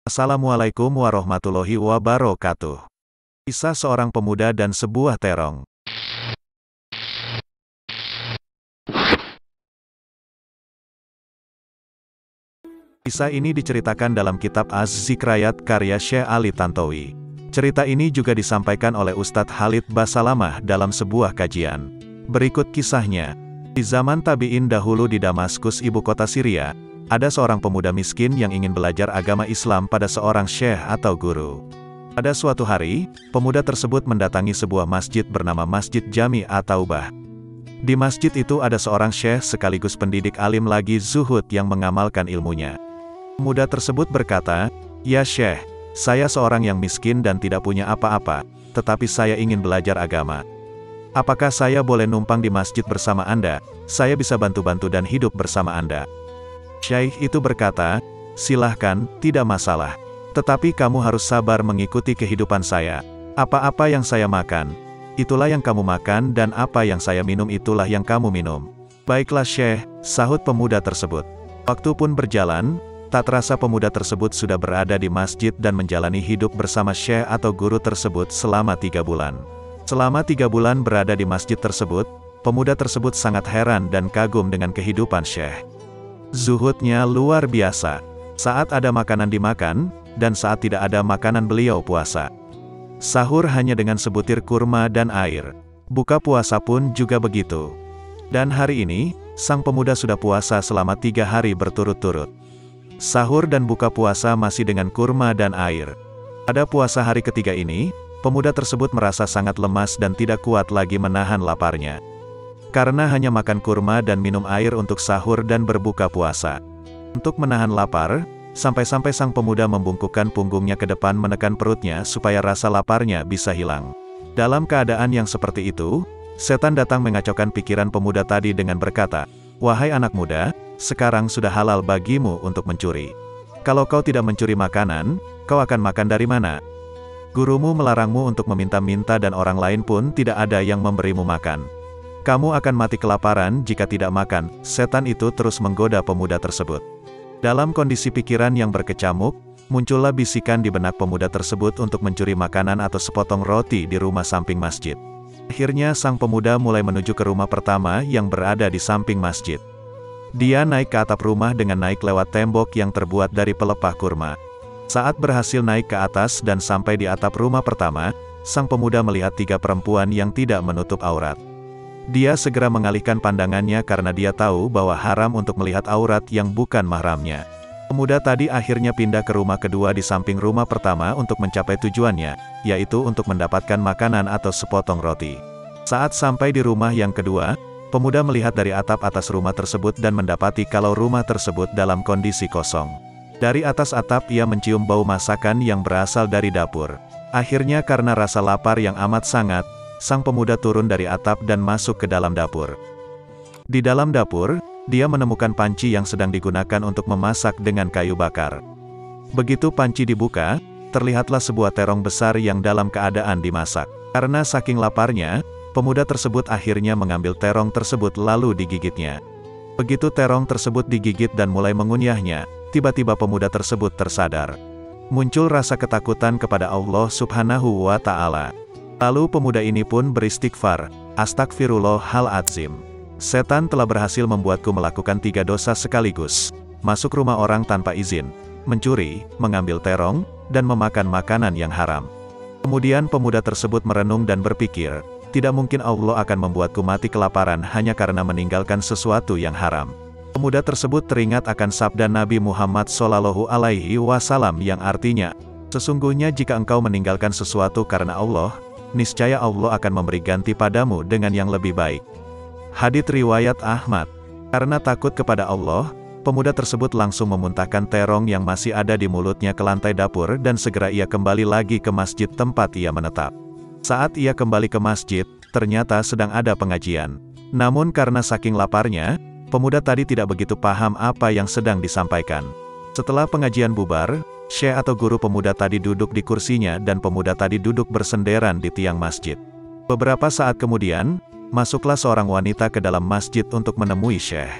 Assalamualaikum warahmatullahi wabarakatuh. Kisah seorang pemuda dan sebuah terong. Kisah ini diceritakan dalam kitab Az-Zikrayat karya Syekh Ali Tantowi. Cerita ini juga disampaikan oleh Ustadz Khalid Basalamah dalam sebuah kajian. Berikut kisahnya. Di zaman tabi'in dahulu di Damaskus, ibu kota Syria, ada seorang pemuda miskin yang ingin belajar agama Islam pada seorang syekh atau guru. Pada suatu hari, pemuda tersebut mendatangi sebuah masjid bernama Masjid Jami at-Taubah. Di masjid itu ada seorang syekh sekaligus pendidik alim lagi zuhud yang mengamalkan ilmunya. Pemuda tersebut berkata, "Ya syekh, saya seorang yang miskin dan tidak punya apa-apa, tetapi saya ingin belajar agama. Apakah saya boleh numpang di masjid bersama Anda? Saya bisa bantu-bantu dan hidup bersama Anda." Syekh itu berkata, "Silahkan, tidak masalah. Tetapi kamu harus sabar mengikuti kehidupan saya. Apa-apa yang saya makan, itulah yang kamu makan, dan apa yang saya minum itulah yang kamu minum." "Baiklah syekh," sahut pemuda tersebut. Waktu pun berjalan, tak terasa pemuda tersebut sudah berada di masjid dan menjalani hidup bersama syekh atau guru tersebut selama 3 bulan. Selama 3 bulan berada di masjid tersebut, pemuda tersebut sangat heran dan kagum dengan kehidupan syekh. Zuhudnya luar biasa. Saat ada makanan dimakan, dan saat tidak ada makanan beliau puasa. Sahur hanya dengan sebutir kurma dan air. Buka puasa pun juga begitu. Dan hari ini, sang pemuda sudah puasa selama 3 hari berturut-turut. Sahur dan buka puasa masih dengan kurma dan air. Pada puasa hari ketiga ini, pemuda tersebut merasa sangat lemas dan tidak kuat lagi menahan laparnya. Karena hanya makan kurma dan minum air untuk sahur dan berbuka puasa. Untuk menahan lapar, sampai-sampai sang pemuda membungkukkan punggungnya ke depan menekan perutnya supaya rasa laparnya bisa hilang. Dalam keadaan yang seperti itu, setan datang mengacaukan pikiran pemuda tadi dengan berkata, "Wahai anak muda, sekarang sudah halal bagimu untuk mencuri. Kalau kau tidak mencuri makanan, kau akan makan dari mana? Gurumu melarangmu untuk meminta-minta dan orang lain pun tidak ada yang memberimu makan. Kamu akan mati kelaparan jika tidak makan." Setan itu terus menggoda pemuda tersebut. Dalam kondisi pikiran yang berkecamuk, muncullah bisikan di benak pemuda tersebut untuk mencuri makanan atau sepotong roti di rumah samping masjid. Akhirnya sang pemuda mulai menuju ke rumah pertama yang berada di samping masjid. Dia naik ke atap rumah dengan naik lewat tembok yang terbuat dari pelepah kurma. Saat berhasil naik ke atas dan sampai di atap rumah pertama, sang pemuda melihat 3 perempuan yang tidak menutup aurat. Dia segera mengalihkan pandangannya karena dia tahu bahwa haram untuk melihat aurat yang bukan mahramnya. Pemuda tadi akhirnya pindah ke rumah kedua di samping rumah pertama untuk mencapai tujuannya, yaitu untuk mendapatkan makanan atau sepotong roti. Saat sampai di rumah yang kedua, pemuda melihat dari atap atas rumah tersebut dan mendapati kalau rumah tersebut dalam kondisi kosong. Dari atas atap ia mencium bau masakan yang berasal dari dapur. Akhirnya karena rasa lapar yang amat sangat, sang pemuda turun dari atap dan masuk ke dalam dapur. Di dalam dapur, dia menemukan panci yang sedang digunakan untuk memasak dengan kayu bakar. Begitu panci dibuka, terlihatlah sebuah terong besar yang dalam keadaan dimasak. Karena saking laparnya, pemuda tersebut akhirnya mengambil terong tersebut lalu digigitnya. Begitu terong tersebut digigit dan mulai mengunyahnya, tiba-tiba pemuda tersebut tersadar. Muncul rasa ketakutan kepada Allah Subhanahu wa Ta'ala. Lalu pemuda ini pun beristighfar, "Astagfirullahaladzim. Setan telah berhasil membuatku melakukan 3 dosa sekaligus: masuk rumah orang tanpa izin, mencuri, mengambil terong, dan memakan makanan yang haram." Kemudian pemuda tersebut merenung dan berpikir, tidak mungkin Allah akan membuatku mati kelaparan hanya karena meninggalkan sesuatu yang haram. Pemuda tersebut teringat akan sabda Nabi Muhammad SAW yang artinya, "Sesungguhnya jika engkau meninggalkan sesuatu karena Allah, niscaya Allah akan memberi ganti padamu dengan yang lebih baik." Hadits riwayat Ahmad. Karena takut kepada Allah, pemuda tersebut langsung memuntahkan terong yang masih ada di mulutnya ke lantai dapur dan segera ia kembali lagi ke masjid tempat ia menetap. Saat ia kembali ke masjid, ternyata sedang ada pengajian. Namun karena saking laparnya, pemuda tadi tidak begitu paham apa yang sedang disampaikan. Setelah pengajian bubar, syekh atau guru pemuda tadi duduk di kursinya dan pemuda tadi duduk bersenderan di tiang masjid. Beberapa saat kemudian, masuklah seorang wanita ke dalam masjid untuk menemui syekh.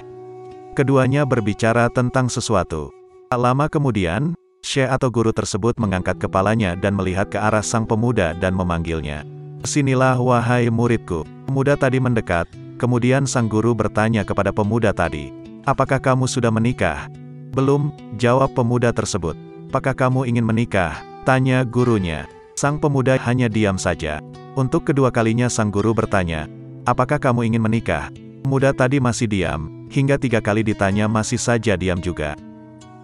Keduanya berbicara tentang sesuatu. Tak lama kemudian, Syekh atau guru tersebut mengangkat kepalanya dan melihat ke arah sang pemuda dan memanggilnya. "Sinilah wahai muridku." Pemuda tadi mendekat, kemudian sang guru bertanya kepada pemuda tadi, "Apakah kamu sudah menikah?" "Belum," jawab pemuda tersebut. "Apakah kamu ingin menikah?" tanya gurunya. Sang pemuda hanya diam saja. Untuk kedua kalinya sang guru bertanya, "Apakah kamu ingin menikah?" Pemuda tadi masih diam, hingga 3 kali ditanya masih saja diam juga.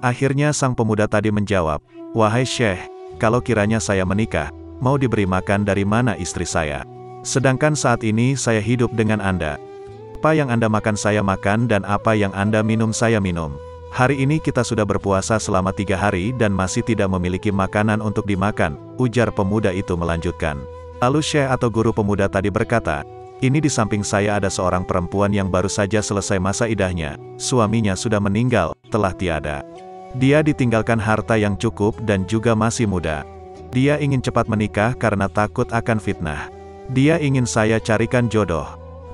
Akhirnya sang pemuda tadi menjawab, "Wahai Syekh, kalau kiranya saya menikah, mau diberi makan dari mana istri saya? Sedangkan saat ini saya hidup dengan Anda. Apa yang Anda makan saya makan dan apa yang Anda minum saya minum. Hari ini kita sudah berpuasa selama 3 hari dan masih tidak memiliki makanan untuk dimakan," ujar pemuda itu melanjutkan. Lalu Syekh atau guru pemuda tadi berkata, "Ini di samping saya ada seorang perempuan yang baru saja selesai masa idahnya, suaminya sudah meninggal, telah tiada. Dia ditinggalkan harta yang cukup dan juga masih muda. Dia ingin cepat menikah karena takut akan fitnah. Dia ingin saya carikan jodoh.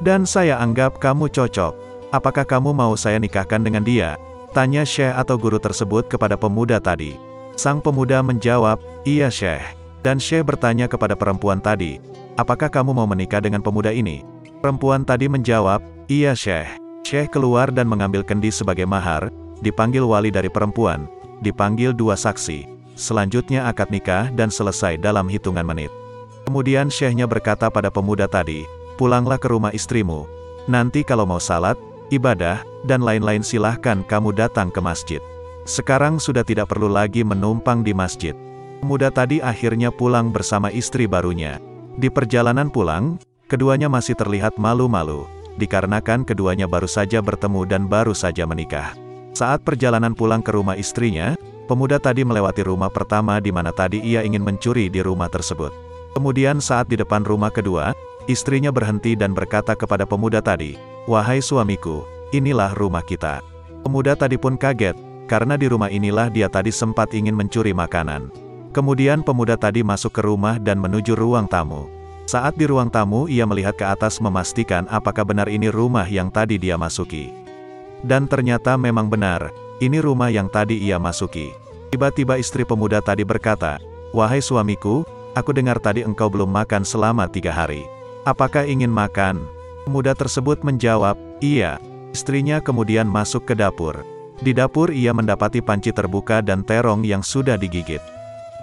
Dan saya anggap kamu cocok. Apakah kamu mau saya nikahkan dengan dia?" tanya Syekh atau guru tersebut kepada pemuda tadi. Sang pemuda menjawab, "Iya Syekh." Dan Syekh bertanya kepada perempuan tadi, "Apakah kamu mau menikah dengan pemuda ini?" Perempuan tadi menjawab, "Iya Syekh." Syekh keluar dan mengambil kendi sebagai mahar, dipanggil wali dari perempuan, dipanggil 2 saksi. Selanjutnya akad nikah dan selesai dalam hitungan menit. Kemudian Syekhnya berkata pada pemuda tadi, "Pulanglah ke rumah istrimu. Nanti kalau mau salat, ibadah, dan lain-lain silahkan kamu datang ke masjid. Sekarang sudah tidak perlu lagi menumpang di masjid." Pemuda tadi akhirnya pulang bersama istri barunya. Di perjalanan pulang, keduanya masih terlihat malu-malu, dikarenakan keduanya baru saja bertemu dan baru saja menikah. Saat perjalanan pulang ke rumah istrinya, pemuda tadi melewati rumah pertama di mana tadi ia ingin mencuri di rumah tersebut. Kemudian saat di depan rumah kedua, istrinya berhenti dan berkata kepada pemuda tadi, "Wahai suamiku, inilah rumah kita." Pemuda tadi pun kaget, karena di rumah inilah dia tadi sempat ingin mencuri makanan. Kemudian pemuda tadi masuk ke rumah dan menuju ruang tamu. Saat di ruang tamu ia melihat ke atas memastikan apakah benar ini rumah yang tadi dia masuki. Dan ternyata memang benar, ini rumah yang tadi ia masuki. Tiba-tiba istri pemuda tadi berkata, "Wahai suamiku, aku dengar tadi engkau belum makan selama 3 hari. Apakah ingin makan?" Pemuda tersebut menjawab, "Iya." Istrinya kemudian masuk ke dapur. Di dapur ia mendapati panci terbuka dan terong yang sudah digigit.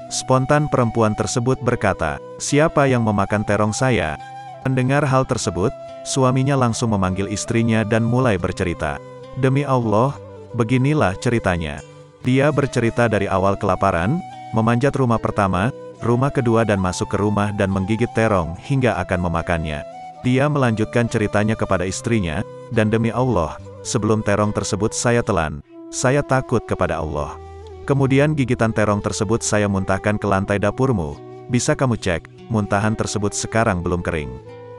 Spontan perempuan tersebut berkata, "Siapa yang memakan terong saya?" Mendengar hal tersebut, suaminya langsung memanggil istrinya dan mulai bercerita. Demi Allah, beginilah ceritanya. Dia bercerita dari awal kelaparan, memanjat rumah pertama, rumah kedua dan masuk ke rumah dan menggigit terong hingga akan memakannya. Dia melanjutkan ceritanya kepada istrinya, "Dan demi Allah, sebelum terong tersebut saya telan, saya takut kepada Allah. Kemudian gigitan terong tersebut saya muntahkan ke lantai dapurmu. Bisa kamu cek, muntahan tersebut sekarang belum kering."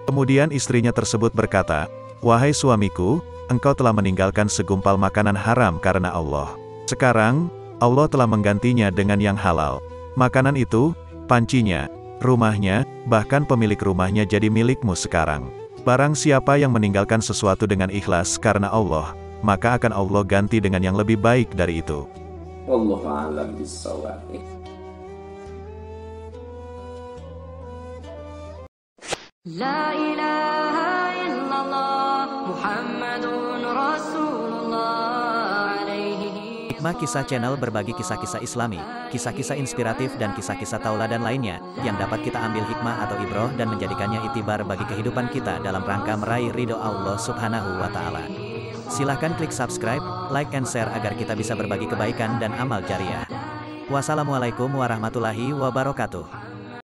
Kemudian istrinya tersebut berkata, "Wahai suamiku, engkau telah meninggalkan segumpal makanan haram karena Allah. Sekarang, Allah telah menggantinya dengan yang halal. Makanan itu, pancinya, rumahnya, bahkan pemilik rumahnya jadi milikmu sekarang. Barang siapa yang meninggalkan sesuatu dengan ikhlas karena Allah, maka akan Allah ganti dengan yang lebih baik dari itu." Wallahu a'lam bishawab. La ilaha illallah Muhammadun Rasulullah alaihi. Hikmah Kisah Channel berbagi kisah-kisah Islami, kisah-kisah inspiratif dan kisah-kisah tauladan lainnya, yang dapat kita ambil hikmah atau ibroh dan menjadikannya itibar bagi kehidupan kita dalam rangka meraih ridho Allah Subhanahu wa Ta'ala. Silahkan klik subscribe, like and share agar kita bisa berbagi kebaikan dan amal jariah. Wassalamualaikum warahmatullahi wabarakatuh.